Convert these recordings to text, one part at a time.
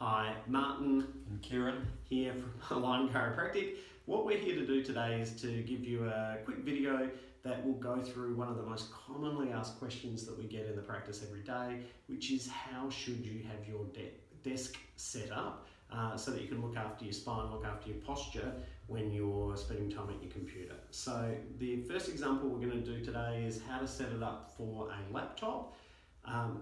Hi, Martin And Kieran here from Align Chiropractic. What we're here to do today is to give you a quick video that will go through one of the most commonly asked questions that we get in the practice every day, which is how should you have your desk set up so that you can look after your spine, look after your posture when you're spending time at your computer. So the first example we're going to do today is how to set it up for a laptop.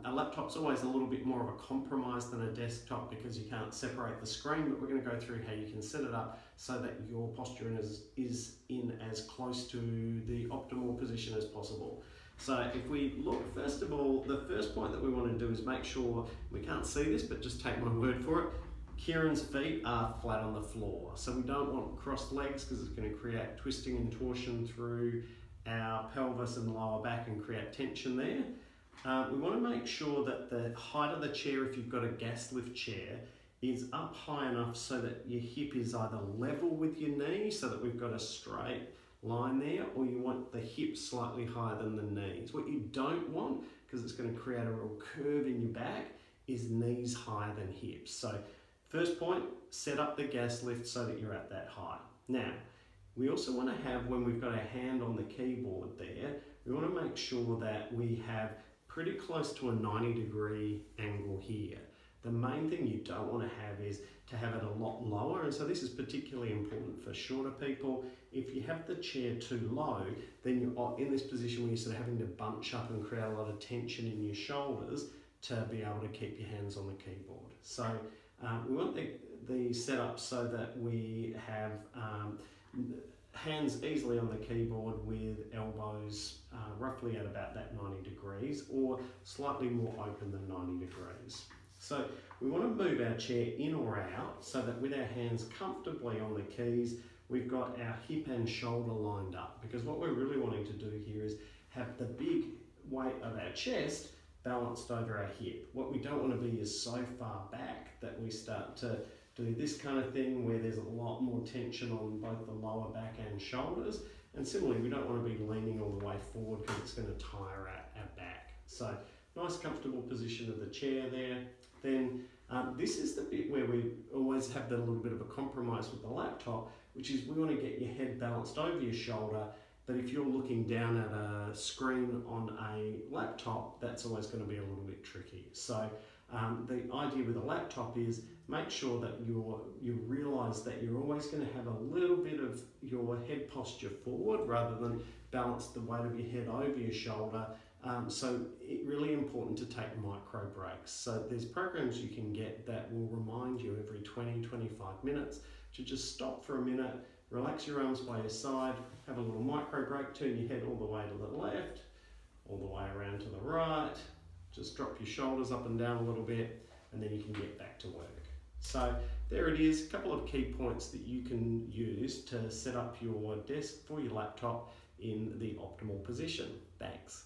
A laptop's always a little bit more of a compromise than a desktop because you can't separate the screen, but we're going to go through how you can set it up so that your posture is in as close to the optimal position as possible. So if we look, first of all, the first point that we want to do is make sure, we can't see this, but just take my word for it, Kieran's feet are flat on the floor. So we don't want crossed legs because it's going to create twisting and torsion through our pelvis and lower back and create tension there. We want to make sure that the height of the chair, if you've got a gas lift chair, is up high enough so that your hip is either level with your knee so that we've got a straight line there, or you want the hip slightly higher than the knees. What you don't want, because it's going to create a real curve in your back, is knees higher than hips. So first point, set up the gas lift so that you're at that height. Now, we also want to have, when we've got our hand on the keyboard there, we want to make sure that we have pretty close to a 90-degree angle here. The main thing you don't want to have is to have it a lot lower, and so this is particularly important for shorter people. If you have the chair too low, then you're in this position where you're sort of having to bunch up and create a lot of tension in your shoulders to be able to keep your hands on the keyboard. So we want the setup so that we have hands easily on the keyboard with elbows roughly at about that 90 degrees or slightly more open than 90 degrees. So we want to move our chair in or out so that with our hands comfortably on the keys, we've got our hip and shoulder lined up, because what we're really wanting to do here is have the big weight of our chest balanced over our hip. What we don't want to be is so far back that we start to do this kind of thing where there's a lot more tension on both the lower back and shoulders. And similarly, we don't want to be leaning all the way forward because it's going to tire our back. So nice comfortable position of the chair there. Then this is the bit where we always have the little bit of a compromise with the laptop, which is we want to get your head balanced over your shoulder. But if you're looking down at a screen on a laptop, that's always going to be a little bit tricky. So the idea with a laptop is make sure that you realise that you're always going to have a little bit of your head posture forward rather than balance the weight of your head over your shoulder. So it's really important to take micro breaks. So there's programs you can get that will remind you every 20-25 minutes to just stop for a minute, relax your arms by your side, have a little micro break, turn your head all the way to the left, all the way around to the right, just drop your shoulders up and down a little bit, and then you can get back to work. So there it is, a couple of key points that you can use to set up your desk for your laptop in the optimal position. Thanks.